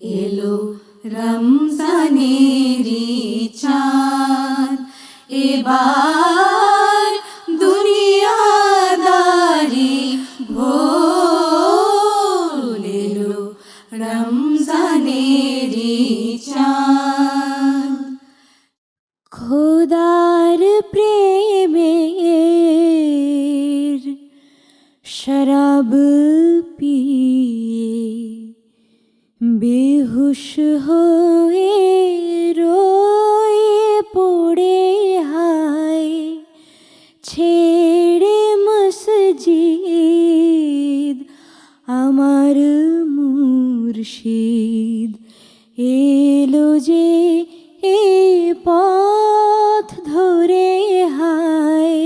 এলো রমজানেরি চাঁদ, এবার দুনিয়াদারি ভোল। এলো রমজানেরি চাঁদ, খোদার প্রেমের শরাব পিয়ে বেহুশ হয়ে রয়ে পড়ে হায়, ছেড়ে মসজিদ আমার মুর্শিদ এলো যে এ পথ ধরে হায়,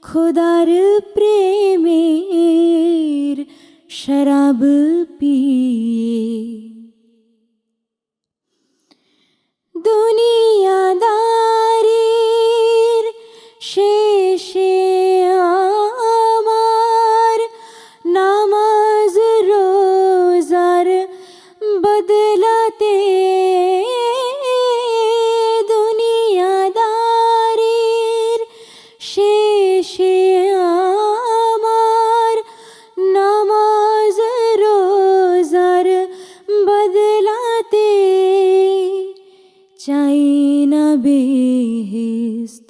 খোদার প্রেমের শরাব পিয়ে। দুনিয়াদারির শেষে আমার নামাজ রোজার বদলাতে, দুনিয়াদারির শেষে আমার নামাজ রোজার বদলাতে, চাই না বেহেশত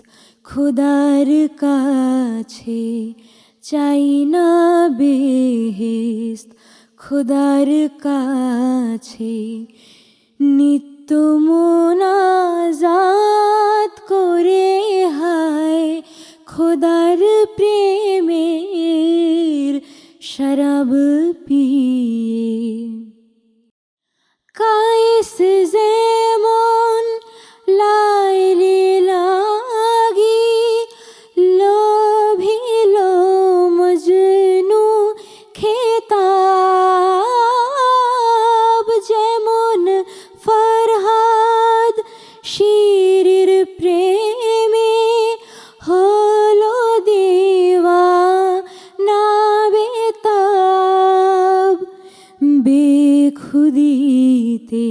খোদার কাছে, চাই না বেহেশত খোদার কাছে, নিত্য মোনাজাত করে হায়, খোদার প্রেমের শরাব পিয়ে। কায়েস যেমন লাইলে লাগি লোভিল মজনু খেতাব, যেমন ফরহাদ শিরির প্রেমে হলো দেওয়ানা বেতাব, বেখুদিতে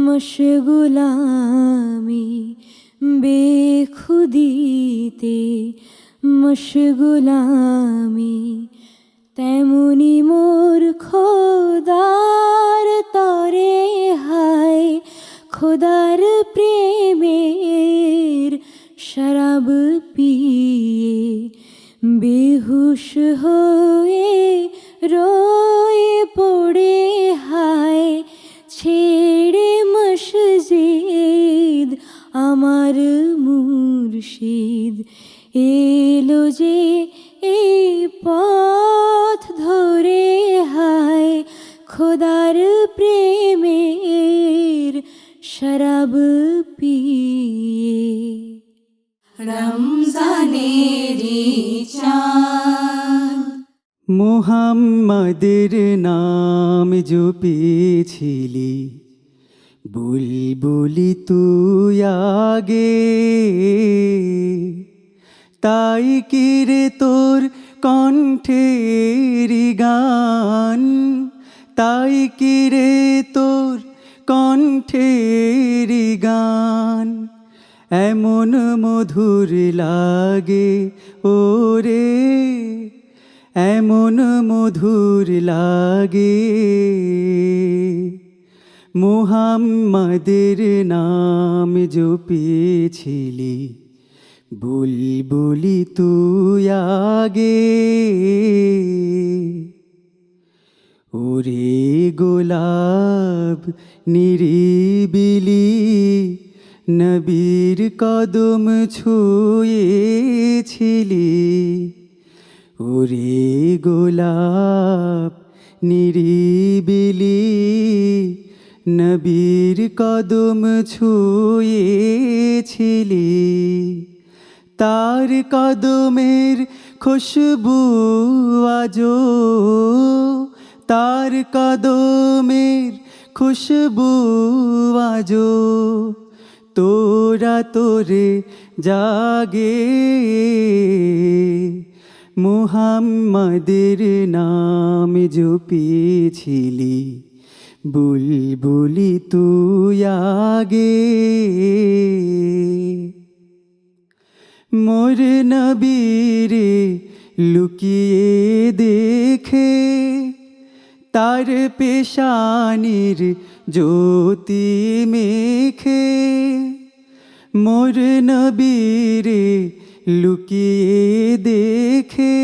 মশগুল আমি, বেখুদিতে মশগুল আমি, তেমনি মোর খোদার তরে হায়, খোদার প্রেমের শরাব পিয়ে বেহুশ হয়ে রয়ে পড়ে হায়, ছেড়ে মসজিদ আমার মুর্শিদ এলো যে এই পথ ধরে হায়, খোদার প্রেমের শরাব পিয়ে। রমজানেরি চাঁদ, মুহাম্মাদের নাম জপেছিলি বুলবুলি তুই আগে, তাই কি রে তোর কণ্ঠের গান, তাই কি রে তোর কণ্ঠের গান, এমন মধুর লাগে ওরে, এমন মধুর লাগে। মুহাম্মাদের নাম জপেছিলি বুলবুলি তুই আগে, ওরে গোলাপ নিরিবিলি নবীর কদম ছুঁয়েছিলি, ওরে গোলাপ নিরিবিলি নবীর কদম ছুঁয়েছিলি, তার কদমের খুশবু আজো, তার কদমের খুশবু আজো তোরা তোরে জাগে। মুহাম্মাদের নাম জপেছিলি বুলবুলি তুই আগে, মোর নবীরে লুকিয়ে দেখে, তার পেশানির জ্যোতি মেখে। মোর নবীরে লুকিয়ে দেখে,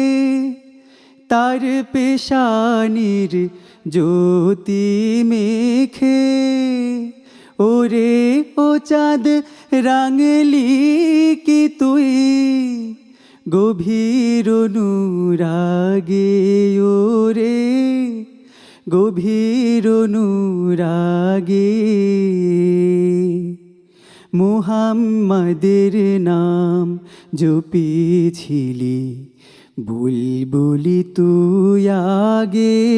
তার পেশানির জ্যোতি মেখে। ওরে ও চাঁদ রাঙলি কি তুই, গভীর অনুরাগে ওরে, গভীর অনুরাগে। মুহাম্মাদের নাম জপিছিলি, বুলবুলি তুই আগে।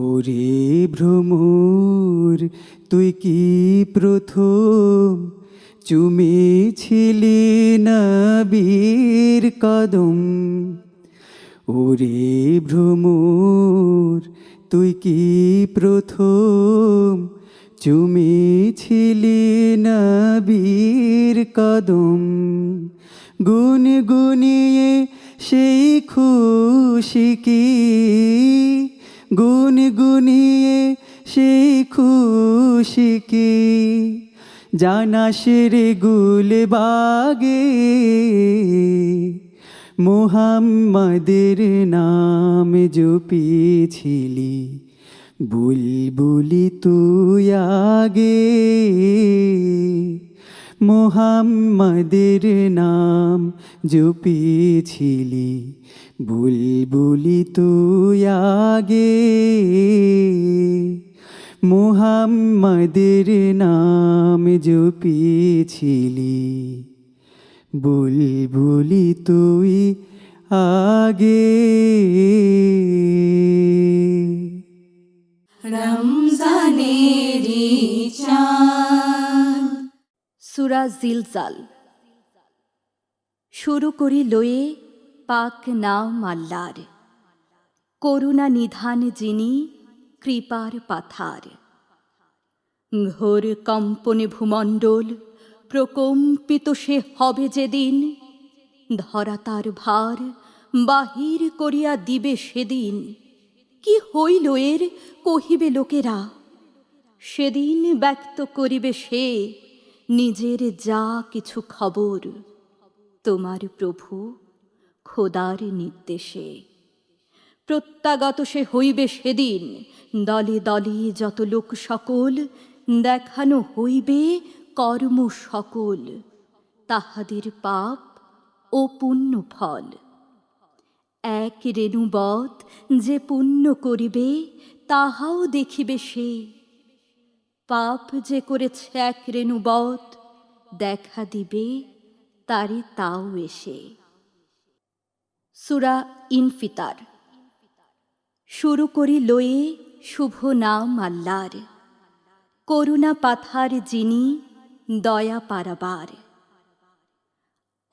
ওরে ভ্রমর তুই কি প্রথম চুমেছিলি নবীর কদম। ওরে ভ্রমর তুই কি প্রথম চুমেছিলি নবীর কদম। গুনগুনিয়ে সেই খুশি কি, গুনগুনিয়ে সেই খুশি কি, জানাস রে গুলবাগে। মুহাম্মাদের নাম জপিছিলি, বুলবুলি তুই আগে। মুহাম্মাদের নাম জপিছিলি, বুলবুলি তুই আগে। মুহাম্মাদের নাম জপিছিলি, বুলবুলি তুই আগে। রমজানেরি চাঁদ। সূরা জিলজাল। শুরু করি লয়ে পাক নাম আল্লাহর, করুণা নিধান যিনি কৃপার পাথার। ঘোর কম্পনে ভূমণ্ডল প্রকম্পিত সে হবে যেদিন, ধরা তার ভার বাহির করিয়া দিবে সেদিন। কি হইল এর কহিবে লোকেরা, সেদিন ব্যক্ত করিবে সে নিজের যা কিছু খবর, তোমার প্রভু খোদার নির্দেশে। প্রত্যাগত সে হইবে সেদিন, দলে দলে যত লোক সকল, দেখানো হইবে কর্ম সকল, তাহাদের পাপ ও পুণ্য ফল। এক রেণুবৎ যে পুণ্য করিবে, তাহাও দেখিবে সে। পাপ যে করেছে এক রেণুবৎ, দেখা দিবে তারে তাও এসে। সূরা ইনফিতার। শুরু করি লয়ে শুভ নাম আল্লাহর, করুণা পাথার যিনি দয়া পারাবার।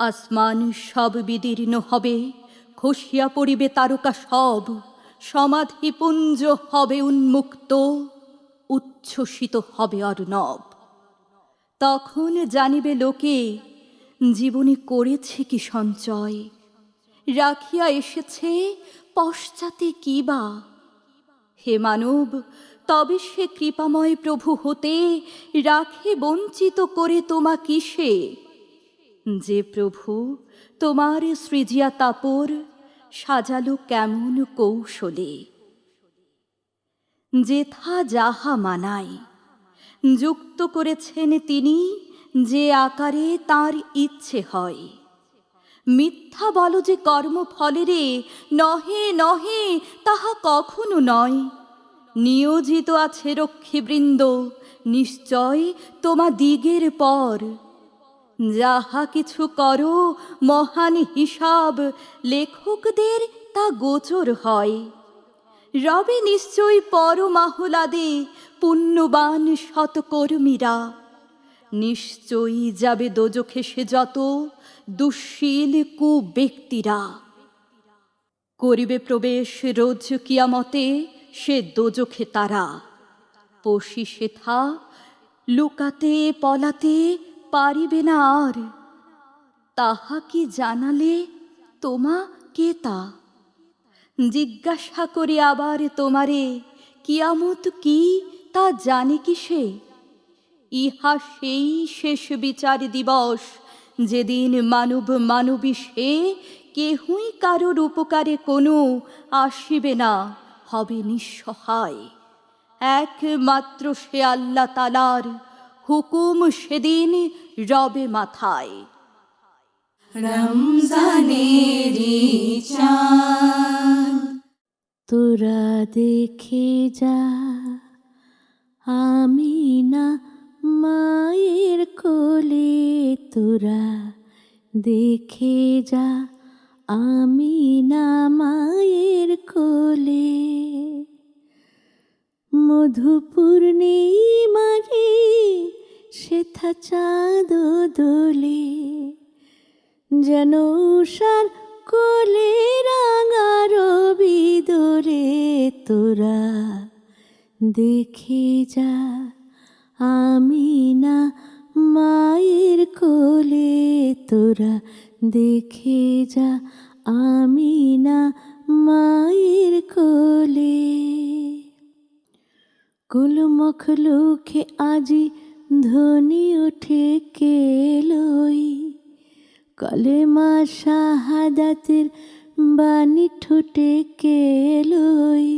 আসমান সব বিদীর্ণ হবে, খসিয়া পড়িবে তারকা সব, সমাধিপুঞ্জ হবে উন্মুক্ত, উচ্ছ্বসিত হবে অর্ণব। তখন জানিবে লোকে জীবনে করেছে কি সঞ্চয়, রাখিয়া এসেছে পশ্চাতে কি বা। হে মানব, তবে সে কৃপাময় প্রভু হতে রাখে বঞ্চিত করে তোমা কিসে। যে প্রভু তোমার সৃজিয়া তাপর সাজালো কেমন কৌশলে। যেথা যাহা মানায় যুক্ত করেছেন তিনি, যে আকারে তার ইচ্ছে হয়। মিথ্যা বলো যে কর্মফলেরে, নহে নহে তাহা কখনো নয়। নিয়োজিত আছে রক্ষীবৃন্দ নিশ্চয় তোমা দিগের পর। যাহা কিছু করো মহান হিসাব লেখকদের তা গোচর হয়। রবে নিশ্চয় পরমাহলাদে পুণ্যবান শতকর্মীরা। নিশ্চয়ই যাবে দোজখে সে যত দুঃশীল কুব্যক্তিরা। করিবে প্রবেশ রোজ কিয়ামতে সে দোজখে তারা। পশি সেথা লুকাতে পলাতে পারিবে না আর, তাহা কি জানালে তোমা কে তা? জিজ্ঞাসা করি আবার তোমারে, কিয়ামত কি তা জানে কি সে? ইহা সেই শেষ বিচার দিবস, যেদিন মানব মানবী সে কেহই কারোর উপকারে কোনো আসিবে না, হবে নিঃসহায়। একমাত্র সে আল্লাহ তালার হুকুম সেদিন রবে মাথায়। রমজানেরি চাঁদ তোরা দেখে যা, আমিনা মায়ের কোলে। তোরা দেখে যা, আমিনা মায়ের কোলে। মধু পূর্ণিমারে সেথা চাঁদ দোলে, যেন উষার কোলে রাঙা রবি দোলে। তোরা দেখে যা, আমিনা মায়ের কোলে। তোরা দেখে যা, আমিনা মায়ের কোলে। কুল মখলুকে আজি ধ্বনি উঠে কেলই, কলেমা শাহাদাতের বাণী ঠোঁটে কেলই।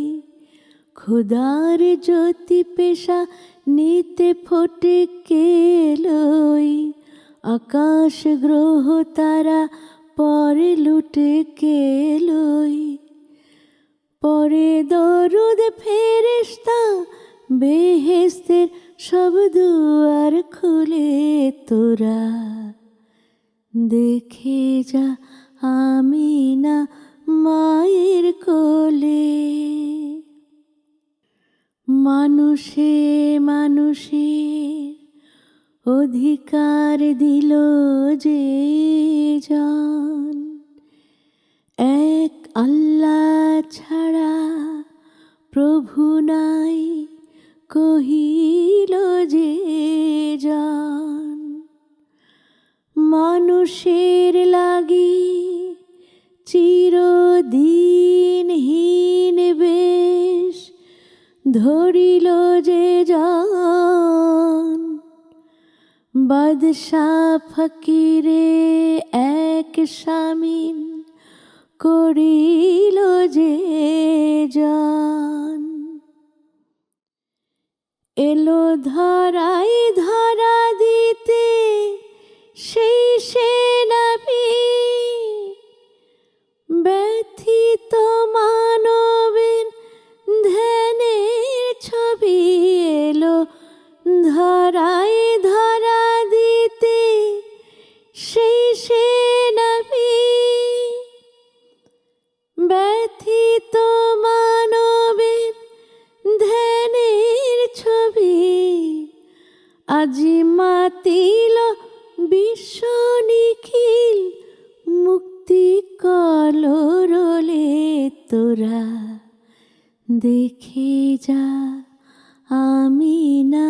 খোদার জ্যোতি পেশা নিতে ফোটে কেলই, আকাশ গ্রহ তারা পরে লুটে কেলই। পরে দরুদ ফেরেশতা বেহেশতের সব দুয়ার খুলে। তোরা দেখে যা, আমিনা মায়ের কোলে। মানুষে মানুষের অধিকার দিল যে জন, এক আল্লাহ ছাড়া প্রভু নাই কহিল যে জন। মানুষের লাগি চিরদিনহীন বেশ ধরিল যে জন। বাদশাহ ফকিরে এক শামিন করিল যে জন। এলো ধরাই ধরা দিতে সেই সে নবী, ব্যথিত মানবের ধ্যানের ছবি। এলো ধরাই ধরা দিতে সেই সে নবী, ব্যথিত মানবের ধ্যানের ছবি। আজি মাতিল বিশ্ব নিখিল মুক্তি কলরলে। তোরা দেখে যা, আমিনা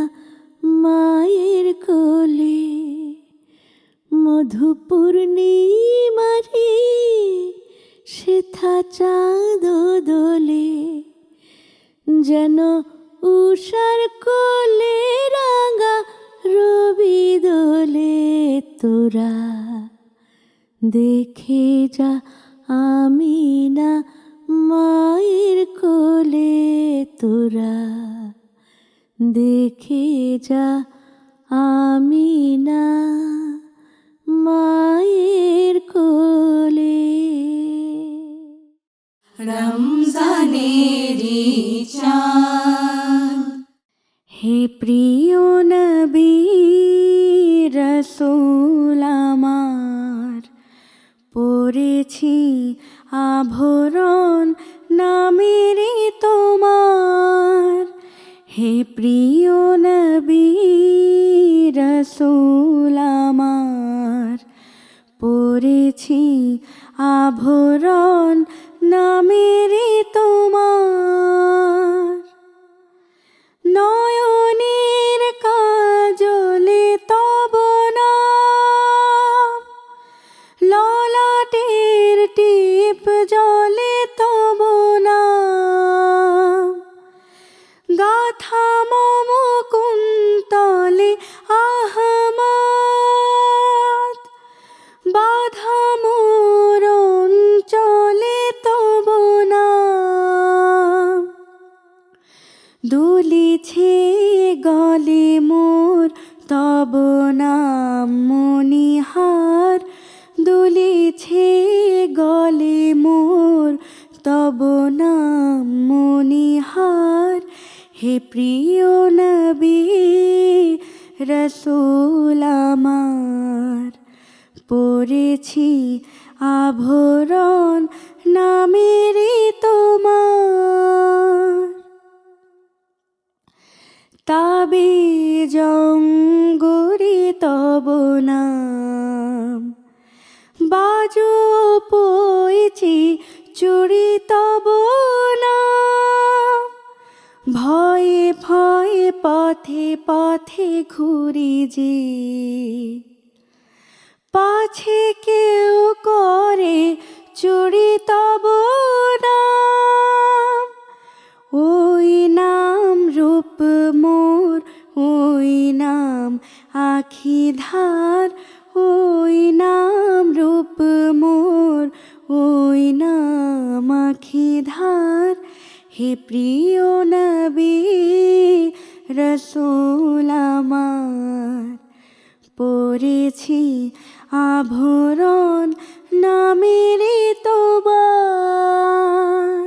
মায়ের কোলে। মধু পূর্ণিমারে সেথা চাঁদ দোলে, যেন উষার কোলে রাঙা রবি দোলে। তোরা দেখে যা, আমিনা মায়ের কোলে। তোরা দেখে যা, আমিনা মায়ের কোলে। রমজানেরি চাঁদ হে প্রিয় নবী রসূল আমার, পরেছি আভরণ নামের তোমার। হে প্রিয় নবী রসূল আমার, পরেছি আভরণ নামের তোমার। গাথা মম কুন্তলে আহমদ, বাধা মোর অঞ্চলে তব নাম। দুলিছে গলে মোর তব নাম মণিহার, দুলিছে গলে মোর তব নাম মণিহার। হে প্রিয় নবী রসূল আমার, পরেছি আভরণ নামেরই তোমার। তাবিজ অঙ্গুরি তব নাম, বাজু পইছি চুড়ি তব নাম। ভয়ে ভয়ে পথে পথে ঘুরি যে, পাছে কেউ করে চুরি তব নাম। ওই নাম রূপ মোর, ওই নাম আখি ধার, ওই নাম রূপ মোর, ওই নাম আখি ধার। হে প্রিয় নবী রসূল আমার, পরেছি আভরণ নামেরই তোমার।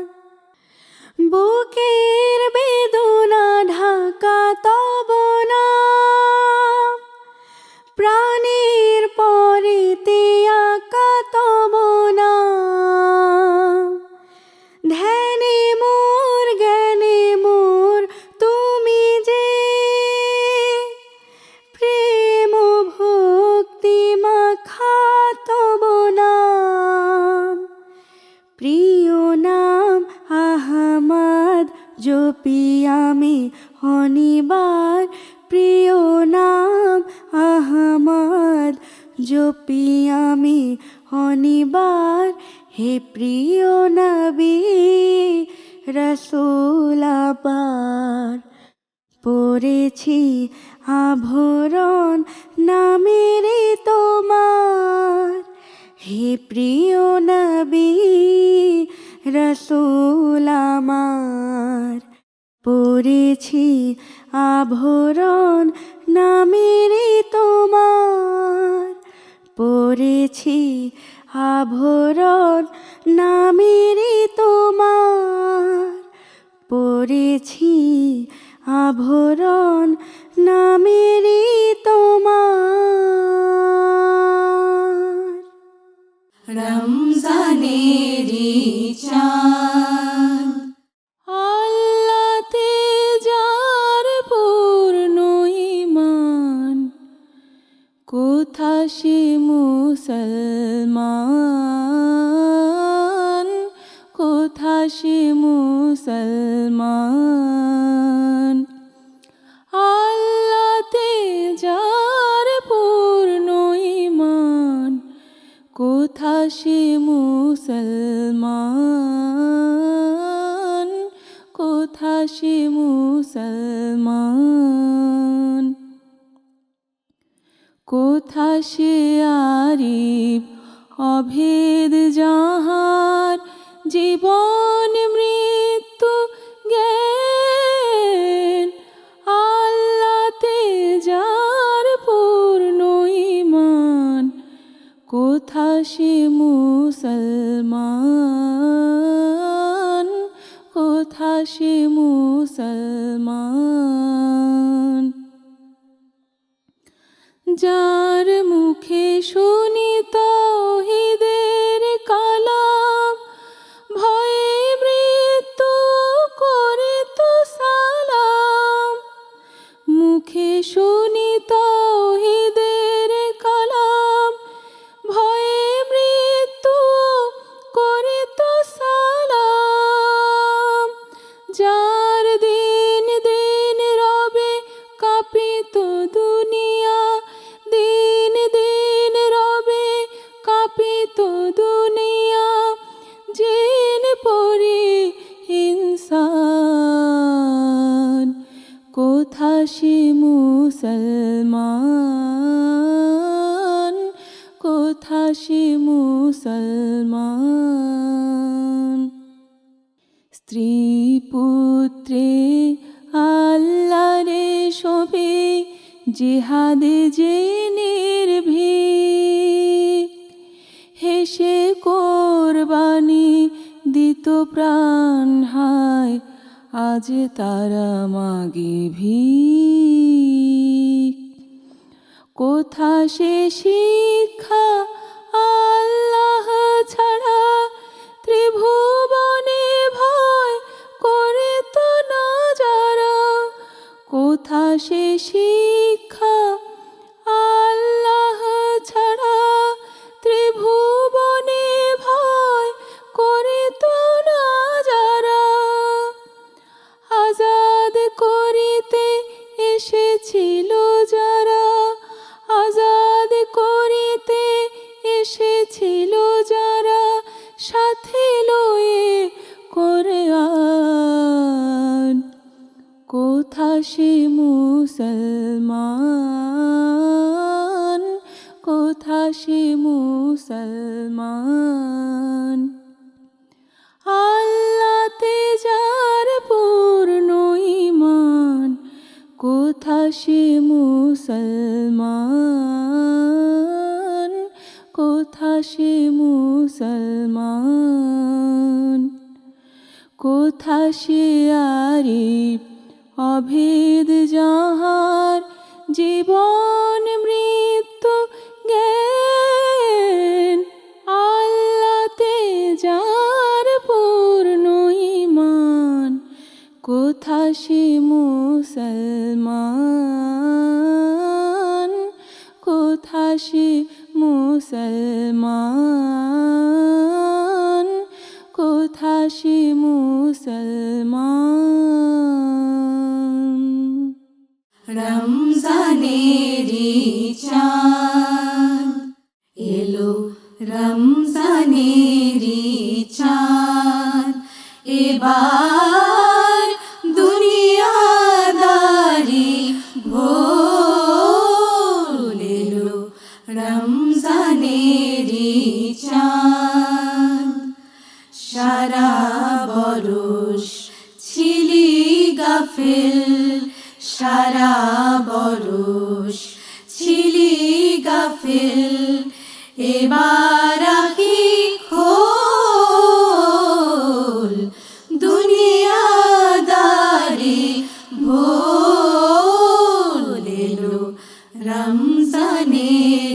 বুকের বেদনা ঢাকা তব নাম, প্রাণের পরেতে আঁকা তব নাম। ধ্যানে মোর জ্ঞানে মোর তুমি যে, প্রেম ভক্তি মাখা তব নাম। প্রিয় নাম আহমদ জপি আমি অনিবার, প্রিয় নাম আহমদ জপি আমি অনিবার। হে প্রিয় নবী রসূল আমার, পরেছি আভরণ নামেরই তোমার। হে প্রিয় নবী রসূল আমার, পরেছি আভরণ নামেরই তোমার। পরেছি আভরণ নামেরই তোমার, পরেছি আভরণ নামেরই তোমার। রমজানেরি চাঁদ, আল্লাতে যার পূর্ণ ঈমান, কোথা সে মুসলমান, কোথা সে মুসলমান। আল্লাতে যার পূর্ণ ঈমান, কোথা সে মুসলমান, কোথা সে মুসলমান। কোথা সে আরিফ অভেদ যাহার, জীবন মৃত্যু জ্ঞান। আল্লাতে যার পূর্ণ ঈমান, কোথা সে মুসলমান, কোথা সে মুসলমান। যার মুখে শুনি তাওহীদের কালাম, ভয়ে মৃত্যু করে তো সালাম। মুখে শুনি তাওহীদের কালাম, ভয়ে মৃত্যু করে তো সালাম। যার দিন দিন রবে কাঁপিত দুনিয়া, দিন দিন রবে কাঁপিত দুনিয়া। জিন পরি ইনসান, কোথা সে মুসলমান, কোথা সে মুসলমান। স্ত্রী পুত্রে আল্লাহরে শোভে, জিহাদে যে নির্ভীক, হেসে কোরবানি দিত প্রাণ, হায় আজ তারা মাগে ভিক। কোথা সে শিক্ষা আল্লাহ ছাড়া, ত্রিভুবনে ভয় করে তো না যারা। কোথা সে শিক্ষা আল্লাহ ছাড়া, ত্রিভুবনে ভয় করে তো না যারা। আজাদ করিতে এসেছিল যারা, আজাদ করিতে এসেছিল যারা, সাথে লয়ে কোরআন। কোথা সে মুসলমান, কোথা সে মুসলমান। আল্লাহতে যার পূর্ণ ঈমান, কোথা সে মুসলমান, কোথা সে মুসলমান। কোথা সে আরিফ অভেদ যাহার, জীবন মৃত্যু জ্ঞান। আল্লাহতে যার পূর্ণ ঈমান, কোথা সে মুসলমান, কোথা সে মুসলমান, কোথা সে মুসলমান। রমজানেরি চাঁদ এলো, রমজানেরি চাঁদ, এবার দুনিয়াদারি ভোল এলো। রমজানেরি চাঁদ, সারা বরষ ছিলি গাফিল, সারা বরষ ছিলি গাফিল, এবার আঁখি খোল, দুনিয়াদারি ভোল এলো। রমজানের